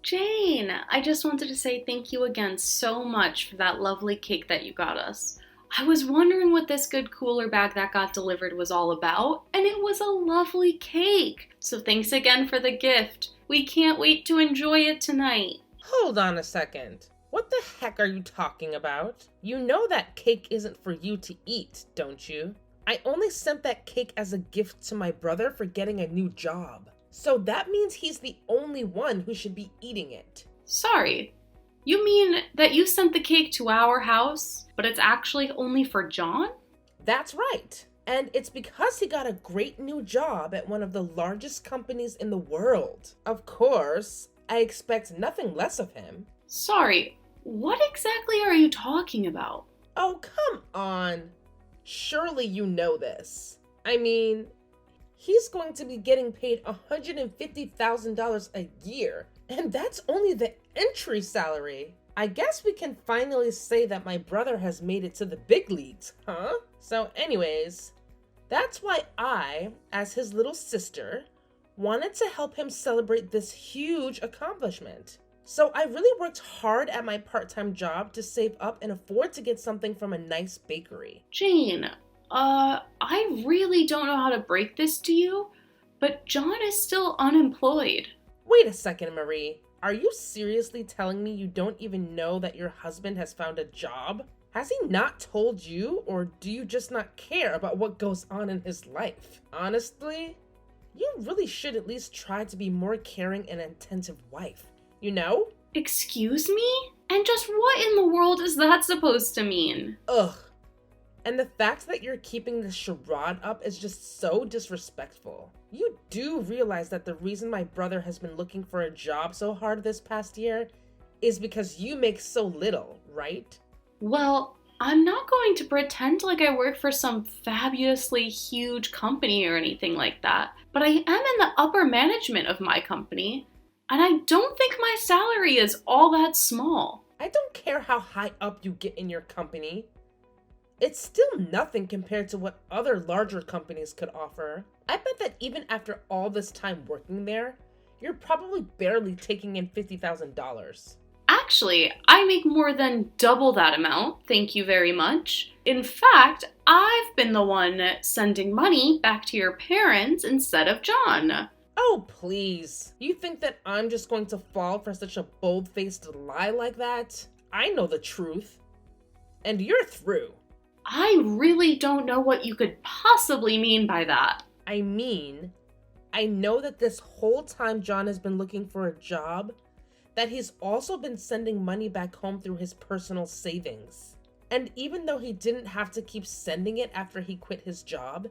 Jane, I just wanted to say thank you again so much for that lovely cake that you got us. I was wondering what this good cooler bag that got delivered was all about, and it was a lovely cake. So thanks again for the gift. We can't wait to enjoy it tonight. Hold on a second. What the heck are you talking about? You know that cake isn't for you to eat, don't you? I only sent that cake as a gift to my brother for getting a new job. So that means he's the only one who should be eating it. Sorry, you mean that you sent the cake to our house, but it's actually only for John? That's right. And it's because he got a great new job at one of the largest companies in the world. Of course, I expect nothing less of him. Sorry, what exactly are you talking about? Oh, come on. Surely you know this. I mean, he's going to be getting paid $150,000 a year, and that's only the entry salary. I guess we can finally say that my brother has made it to the big leagues, huh? So anyways, that's why I, as his little sister, wanted to help him celebrate this huge accomplishment. So I really worked hard at my part-time job to save up and afford to get something from a nice bakery. Jane, I really don't know how to break this to you, but John is still unemployed. Wait a second, Marie. Are you seriously telling me you don't even know that your husband has found a job? Has he not told you, or do you just not care about what goes on in his life? Honestly, you really should at least try to be more caring and attentive wife. You know? Excuse me? And just what in the world is that supposed to mean? Ugh. And the fact that you're keeping this charade up is just so disrespectful. You do realize that the reason my brother has been looking for a job so hard this past year is because you make so little, right? Well, I'm not going to pretend like I work for some fabulously huge company or anything like that, but I am in the upper management of my company. And I don't think my salary is all that small. I don't care how high up you get in your company. It's still nothing compared to what other larger companies could offer. I bet that even after all this time working there, you're probably barely taking in $50,000. Actually, I make more than double that amount, thank you very much. In fact, I've been the one sending money back to your parents instead of John. Oh, please. You think that I'm just going to fall for such a bold-faced lie like that? I know the truth. And you're through. I really don't know what you could possibly mean by that. I mean, I know that this whole time John has been looking for a job, that he's also been sending money back home through his personal savings. And even though he didn't have to keep sending it after he quit his job,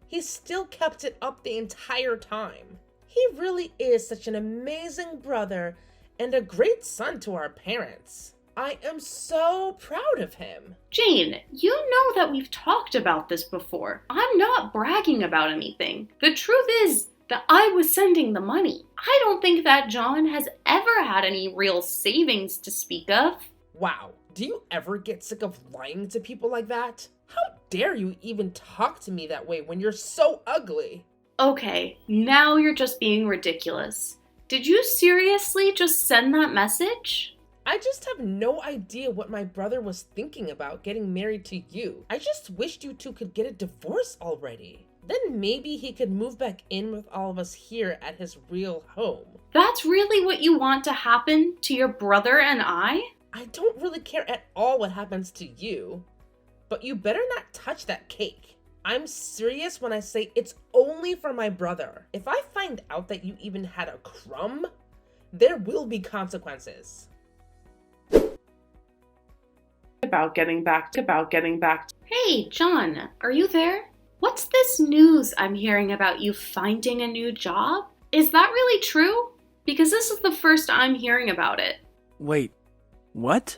he still kept it up the entire time. He really is such an amazing brother and a great son to our parents. I am so proud of him. Jane, you know that we've talked about this before. I'm not bragging about anything. The truth is that I was sending the money. I don't think that John has ever had any real savings to speak of. Wow, do you ever get sick of lying to people like that? How dare you even talk to me that way when you're so ugly? Okay, now you're just being ridiculous. Did you seriously just send that message? I just have no idea what my brother was thinking about getting married to you. I just wished you two could get a divorce already. Then maybe he could move back in with all of us here at his real home. That's really what you want to happen to your brother and I? I don't really care at all what happens to you. But you better not touch that cake. I'm serious when I say it's only for my brother. If I find out that you even had a crumb, there will be consequences. About getting back. Hey, John, are you there? What's this news I'm hearing about you finding a new job? Is that really true? Because this is the first I'm hearing about it. Wait, what?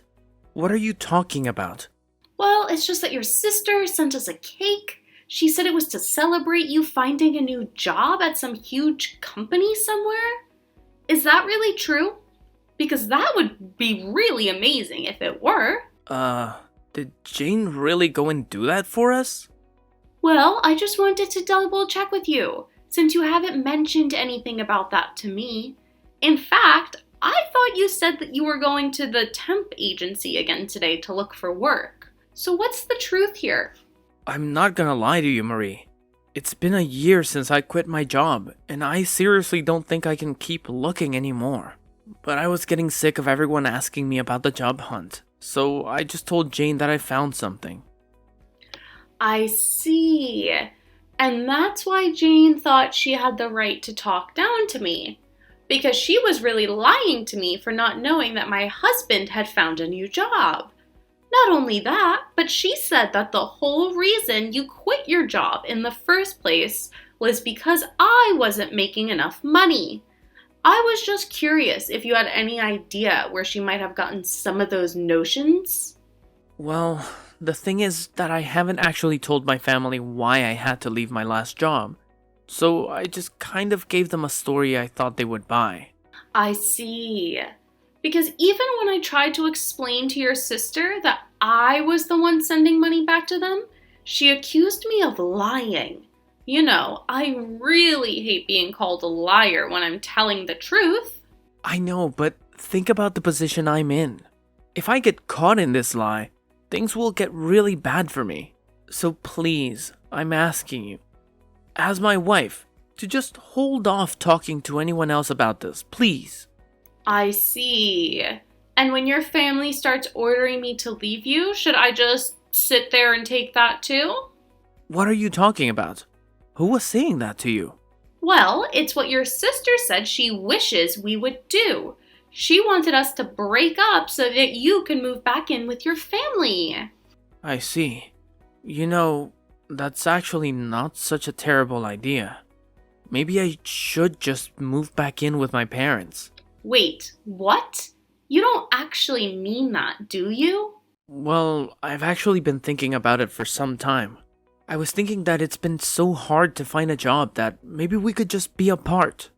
What are you talking about? Well, it's just that your sister sent us a cake. She said it was to celebrate you finding a new job at some huge company somewhere. Is that really true? Because that would be really amazing if it were. Did Jane really go and do that for us? Well, I just wanted to double check with you, since you haven't mentioned anything about that to me. In fact, I thought you said that you were going to the temp agency again today to look for work. So what's the truth here? I'm not gonna lie to you, Marie. It's been a year since I quit my job, and I seriously don't think I can keep looking anymore. But I was getting sick of everyone asking me about the job hunt, so I just told Jane that I found something. I see. And that's why Jane thought she had the right to talk down to me. Because she was really lying to me for not knowing that my husband had found a new job. Not only that, but she said that the whole reason you quit your job in the first place was because I wasn't making enough money. I was just curious if you had any idea where she might have gotten some of those notions. Well, the thing is that I haven't actually told my family why I had to leave my last job. So I just kind of gave them a story I thought they would buy. I see. Because even when I tried to explain to your sister that I was the one sending money back to them, she accused me of lying. You know, I really hate being called a liar when I'm telling the truth. I know, but think about the position I'm in. If I get caught in this lie, things will get really bad for me. So please, I'm asking you, as my wife, to just hold off talking to anyone else about this, please. I see. And when your family starts ordering me to leave you, should I just sit there and take that too? What are you talking about? Who was saying that to you? Well, it's what your sister said she wishes we would do. She wanted us to break up so that you can move back in with your family. I see. You know, that's actually not such a terrible idea. Maybe I should just move back in with my parents. Wait, what? You don't actually mean that, do you? Well, I've actually been thinking about it for some time. I was thinking that it's been so hard to find a job that maybe we could just be apart.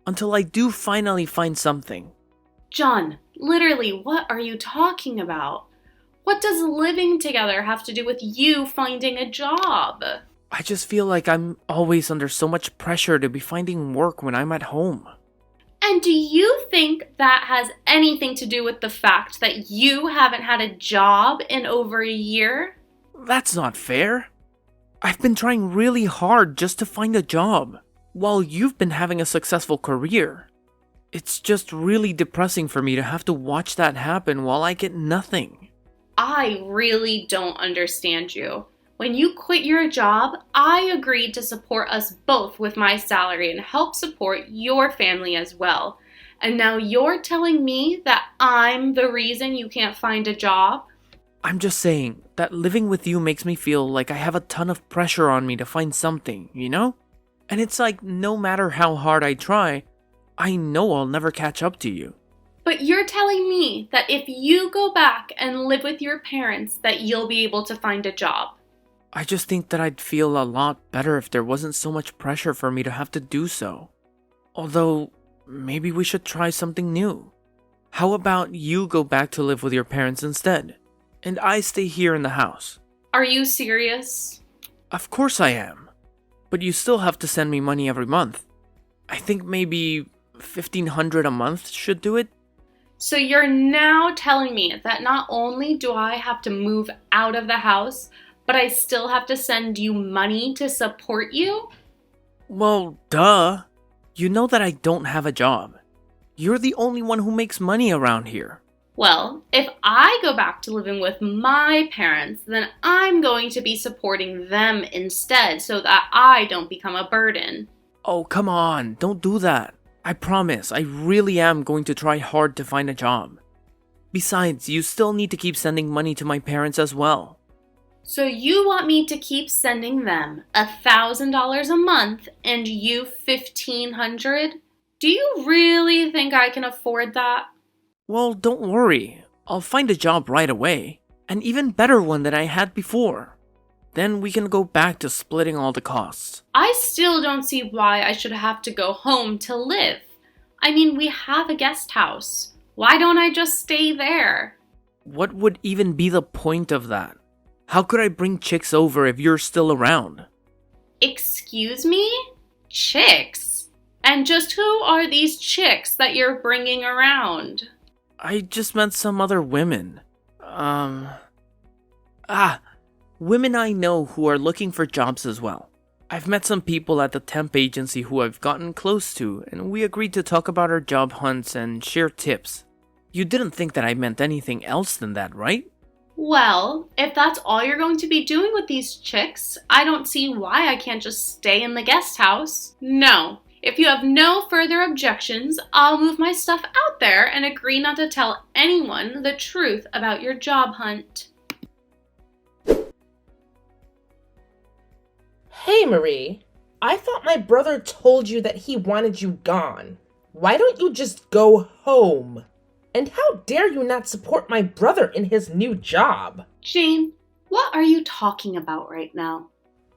Until I do finally find something. John, literally, what are you talking about? What does living together have to do with you finding a job? I just feel like I'm always under so much pressure to be finding work when I'm at home. And do you think that has anything to do with the fact that you haven't had a job in over a year? That's not fair. I've been trying really hard just to find a job, while you've been having a successful career. It's just really depressing for me to have to watch that happen while I get nothing. I really don't understand you. When you quit your job, I agreed to support us both with my salary and help support your family as well. And now you're telling me that I'm the reason you can't find a job? I'm just saying that living with you makes me feel like I have a ton of pressure on me to find something, you know? And it's like no matter how hard I try, I know I'll never catch up to you. But you're telling me that if you go back and live with your parents, that you'll be able to find a job. I just think that I'd feel a lot better if there wasn't so much pressure for me to have to do so. Although, maybe we should try something new. How about you go back to live with your parents instead, and I stay here in the house? Are you serious? Of course I am. But you still have to send me money every month. I think maybe $1,500 a month should do it. So you're now telling me that not only do I have to move out of the house, but I still have to send you money to support you? Well, duh. You know that I don't have a job. You're the only one who makes money around here. Well, if I go back to living with my parents, then I'm going to be supporting them instead so that I don't become a burden. Oh, come on. Don't do that. I promise, I really am going to try hard to find a job. Besides, you still need to keep sending money to my parents as well. So you want me to keep sending them $1,000 a month and you $1,500? Do you really think I can afford that? Well, don't worry. I'll find a job right away. An even better one than I had before. Then we can go back to splitting all the costs. I still don't see why I should have to go home to live. I mean, we have a guest house. Why don't I just stay there? What would even be the point of that? How could I bring chicks over if you're still around? Excuse me? Chicks? And just who are these chicks that you're bringing around? I just met some other women. Women I know who are looking for jobs as well. I've met some people at the temp agency who I've gotten close to, and we agreed to talk about our job hunts and share tips. You didn't think that I meant anything else than that, right? Well, if that's all you're going to be doing with these chicks, I don't see why I can't just stay in the guest house. No. If you have no further objections, I'll move my stuff out there and agree not to tell anyone the truth about your job hunt. Hey, Marie. I thought my brother told you that he wanted you gone. Why don't you just go home? And how dare you not support my brother in his new job? Jane, what are you talking about right now?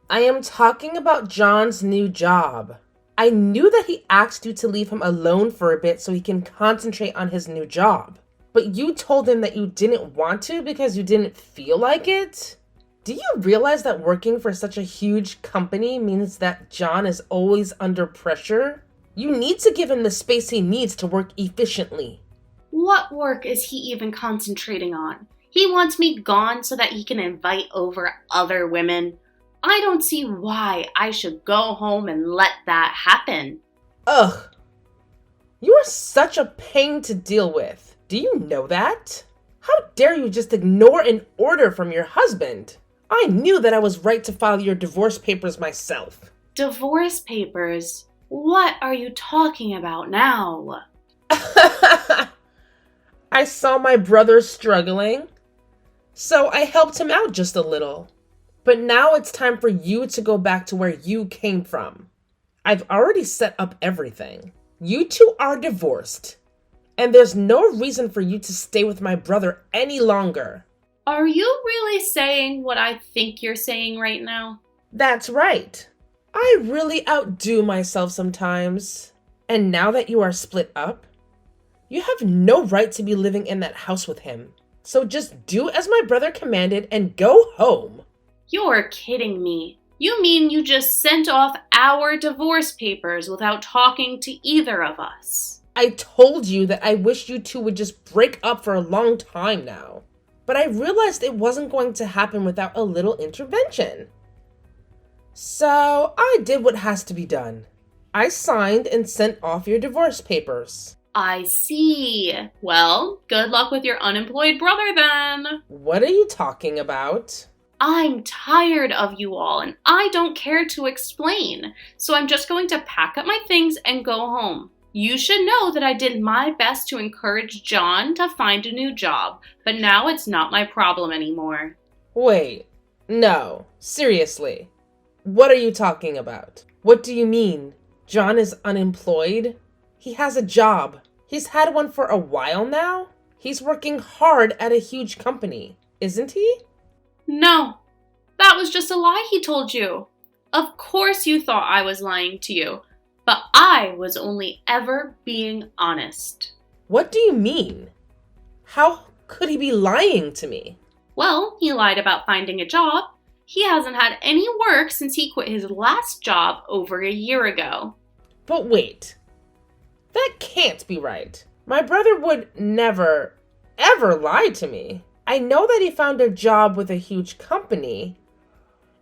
I am talking about John's new job. I knew that he asked you to leave him alone for a bit so he can concentrate on his new job. But you told him that you didn't want to because you didn't feel like it? Do you realize that working for such a huge company means that John is always under pressure? You need to give him the space he needs to work efficiently. What work is he even concentrating on? He wants me gone so that he can invite over other women. I don't see why I should go home and let that happen. Ugh. You are such a pain to deal with. Do you know that? How dare you just ignore an order from your husband? I knew that I was right to file your divorce papers myself. Divorce papers? What are you talking about now? I saw my brother struggling, so I helped him out just a little. But now it's time for you to go back to where you came from. I've already set up everything. You two are divorced, and there's no reason for you to stay with my brother any longer. Are you really saying what I think you're saying right now? That's right. I really outdo myself sometimes. And now that you are split up, you have no right to be living in that house with him. So just do as my brother commanded and go home. You're kidding me. You mean you just sent off our divorce papers without talking to either of us? I told you that I wish you two would just break up for a long time now. But I realized it wasn't going to happen without a little intervention. So I did what has to be done. I signed and sent off your divorce papers. I see. Well, good luck with your unemployed brother then. What are you talking about? I'm tired of you all, and I don't care to explain. So I'm just going to pack up my things and go home. You should know that I did my best to encourage John to find a new job, but now it's not my problem anymore. Wait, no, seriously. What are you talking about? What do you mean? John is unemployed? He has a job. He's had one for a while now. He's working hard at a huge company, isn't he? No, that was just a lie he told you. Of course you thought I was lying to you, but I was only ever being honest. What do you mean? How could he be lying to me? Well, he lied about finding a job. He hasn't had any work since he quit his last job over a year ago. But wait, that can't be right. My brother would never, ever lie to me. I know that he found a job with a huge company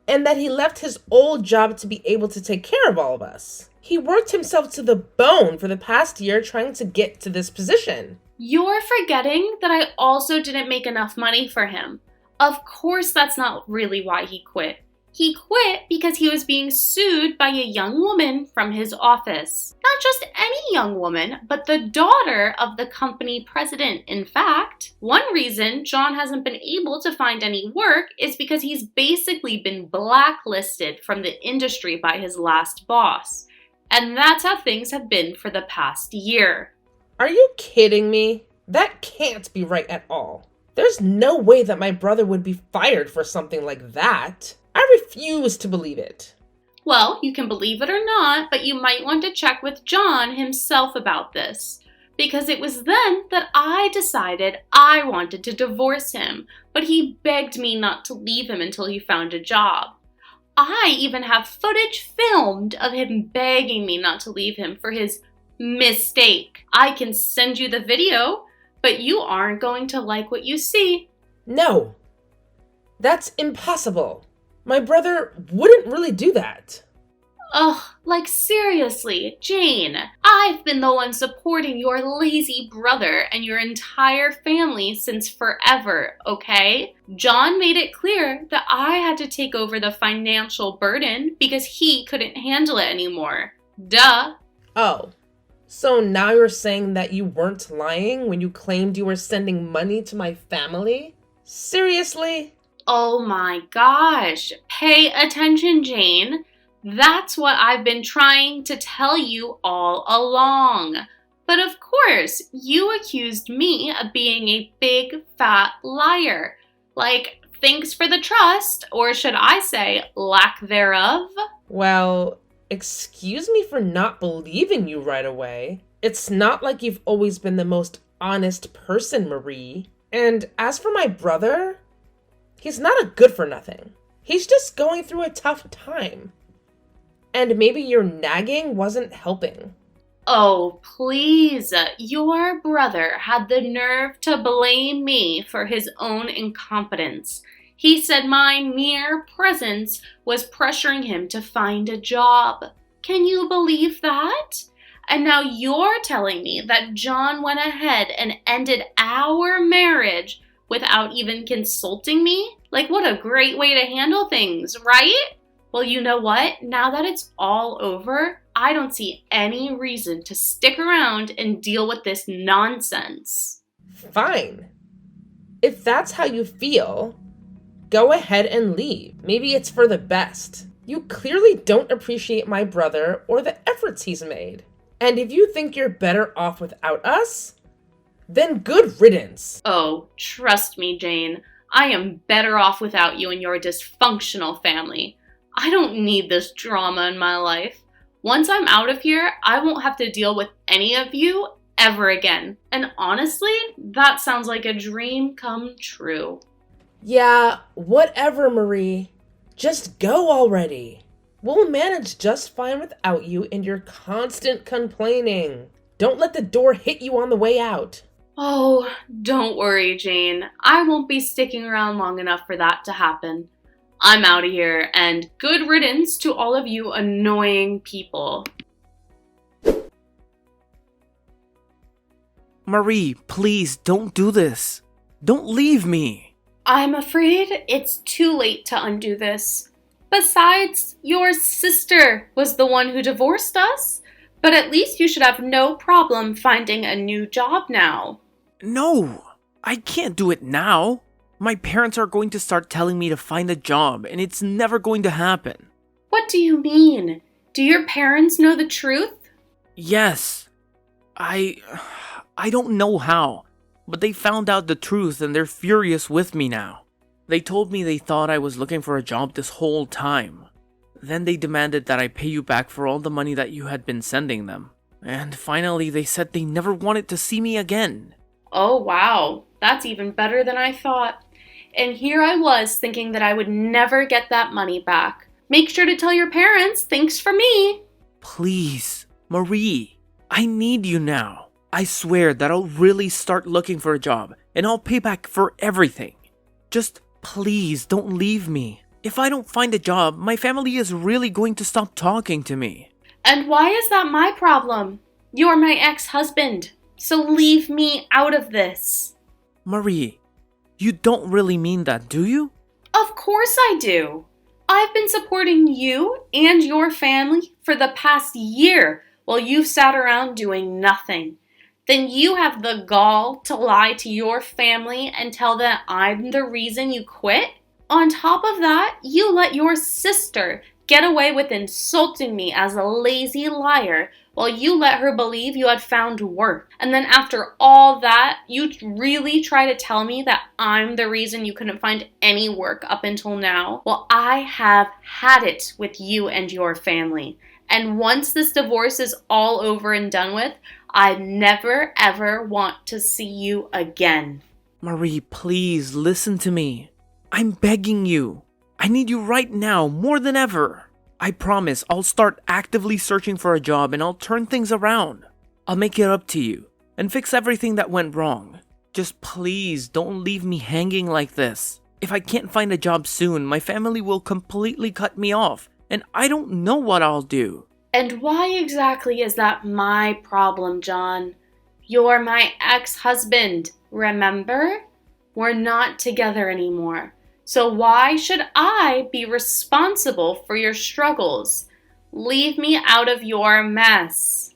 and that he left his old job to be able to take care of all of us. He worked himself to the bone for the past year trying to get to this position. You're forgetting that I also didn't make enough money for him. Of course that's not really why he quit. He quit because he was being sued by a young woman from his office. Not just any young woman, but the daughter of the company president, in fact. One reason John hasn't been able to find any work is because he's basically been blacklisted from the industry by his last boss. And that's how things have been for the past year. Are you kidding me? That can't be right at all. There's no way that my brother would be fired for something like that. I refuse to believe it. Well, you can believe it or not, but you might want to check with John himself about this. Because it was then that I decided I wanted to divorce him, but he begged me not to leave him until he found a job. I even have footage filmed of him begging me not to leave him for his mistake. I can send you the video, but you aren't going to like what you see. No, that's impossible. My brother wouldn't really do that. Ugh, like seriously, Jane, I've been the one supporting your lazy brother and your entire family since forever, okay? John made it clear that I had to take over the financial burden because he couldn't handle it anymore. Duh. Oh, so now you're saying that you weren't lying when you claimed you were sending money to my family? Seriously? Oh my gosh, pay attention, Jane. That's what I've been trying to tell you all along. But of course, you accused me of being a big fat liar. Like, thanks for the trust, or should I say, lack thereof? Well, excuse me for not believing you right away. It's not like you've always been the most honest person, Marie. And as for my brother, he's not a good for nothing. He's just going through a tough time. And maybe your nagging wasn't helping. Oh, please. Your brother had the nerve to blame me for his own incompetence. He said my mere presence was pressuring him to find a job. Can you believe that? And now you're telling me that John went ahead and ended our marriage without even consulting me? Like, what a great way to handle things, right? Well, you know what? Now that it's all over, I don't see any reason to stick around and deal with this nonsense. Fine. If that's how you feel, go ahead and leave. Maybe it's for the best. You clearly don't appreciate my brother or the efforts he's made. And if you think you're better off without us, then good riddance. Oh, trust me, Jane. I am better off without you and your dysfunctional family. I don't need this drama in my life. Once I'm out of here, I won't have to deal with any of you ever again. And honestly, that sounds like a dream come true. Yeah, whatever, Marie. Just go already. We'll manage just fine without you and your constant complaining. Don't let the door hit you on the way out. Oh, don't worry, Jane. I won't be sticking around long enough for that to happen. I'm out of here, and good riddance to all of you annoying people. Marie, please don't do this. Don't leave me. I'm afraid it's too late to undo this. Besides, your sister was the one who divorced us, but at least you should have no problem finding a new job now. No, I can't do it now. My parents are going to start telling me to find a job, and it's never going to happen. What do you mean? Do your parents know the truth? Yes. I don't know how, but they found out the truth and they're furious with me now. They told me they thought I was looking for a job this whole time. Then they demanded that I pay you back for all the money that you had been sending them. And finally they said they never wanted to see me again. Oh wow, that's even better than I thought. And here I was thinking that I would never get that money back. Make sure to tell your parents, thanks for me. Please, Marie, I need you now. I swear that I'll really start looking for a job and I'll pay back for everything. Just please don't leave me. If I don't find a job, my family is really going to stop talking to me. And why is that my problem? You're my ex-husband, so leave me out of this. Marie, you don't really mean that, do you? Of course I do. I've been supporting you and your family for the past year while you've sat around doing nothing. Then you have the gall to lie to your family and tell them I'm the reason you quit? On top of that, you let your sister get away with insulting me as a lazy liar while you let her believe you had found work. And then after all that, you really try to tell me that I'm the reason you couldn't find any work up until now? Well, I have had it with you and your family. And once this divorce is all over and done with, I never ever want to see you again. Marie, please listen to me. I'm begging you. I need you right now more than ever. I promise I'll start actively searching for a job and I'll turn things around. I'll make it up to you and fix everything that went wrong. Just please don't leave me hanging like this. If I can't find a job soon, my family will completely cut me off, and I don't know what I'll do. And why exactly is that my problem, John? You're my ex-husband, remember? We're not together anymore. So why should I be responsible for your struggles? Leave me out of your mess.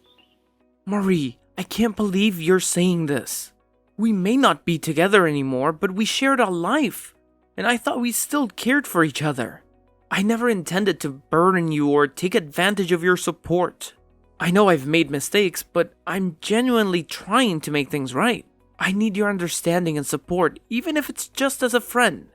Marie, I can't believe you're saying this. We may not be together anymore, but we shared a life, and I thought we still cared for each other. I never intended to burden you or take advantage of your support. I know I've made mistakes, but I'm genuinely trying to make things right. I need your understanding and support, even if it's just as a friend.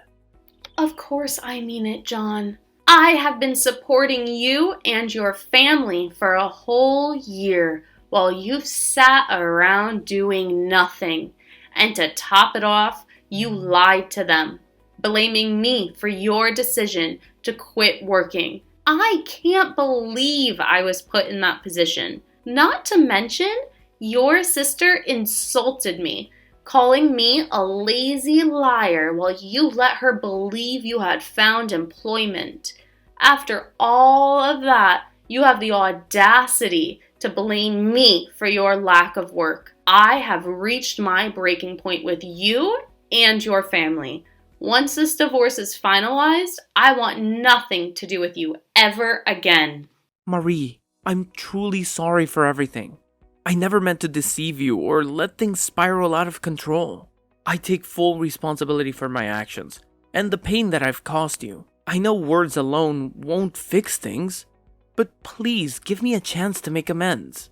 Of course I mean it, John. I have been supporting you and your family for a whole year while you've sat around doing nothing. And to top it off, you lied to them, blaming me for your decision to quit working. I can't believe I was put in that position. Not to mention, your sister insulted me, calling me a lazy liar while you let her believe you had found employment. After all of that, you have the audacity to blame me for your lack of work. I have reached my breaking point with you and your family. Once this divorce is finalized, I want nothing to do with you ever again. Marie, I'm truly sorry for everything. I never meant to deceive you or let things spiral out of control. I take full responsibility for my actions and the pain that I've caused you. I know words alone won't fix things, but please give me a chance to make amends.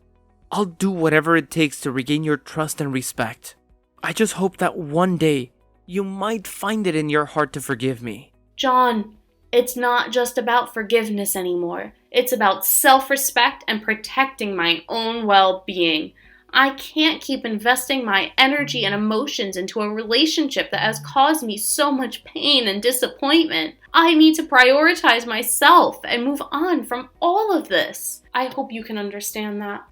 I'll do whatever it takes to regain your trust and respect. I just hope that one day you might find it in your heart to forgive me. John, it's not just about forgiveness anymore. It's about self-respect and protecting my own well-being. I can't keep investing my energy and emotions into a relationship that has caused me so much pain and disappointment. I need to prioritize myself and move on from all of this. I hope you can understand that.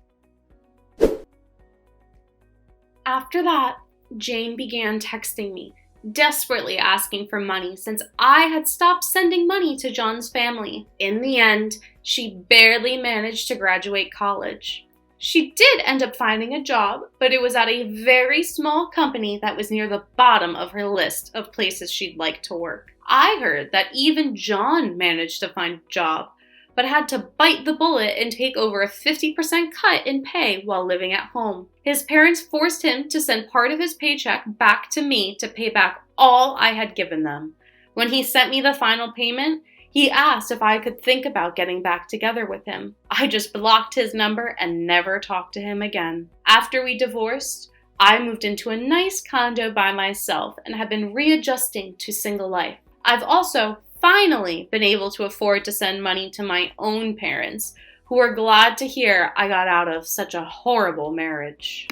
After that, Jane began texting me, desperately asking for money since I had stopped sending money to John's family. In the end, she barely managed to graduate college. She did end up finding a job, but it was at a very small company that was near the bottom of her list of places she'd like to work. I heard that even John managed to find a job, but had to bite the bullet and take over a 50% cut in pay while living at home. His parents forced him to send part of his paycheck back to me to pay back all I had given them. When he sent me the final payment, he asked if I could think about getting back together with him. I just blocked his number and never talked to him again. After we divorced, I moved into a nice condo by myself and have been readjusting to single life. I've also finally been able to afford to send money to my own parents, who are glad to hear I got out of such a horrible marriage.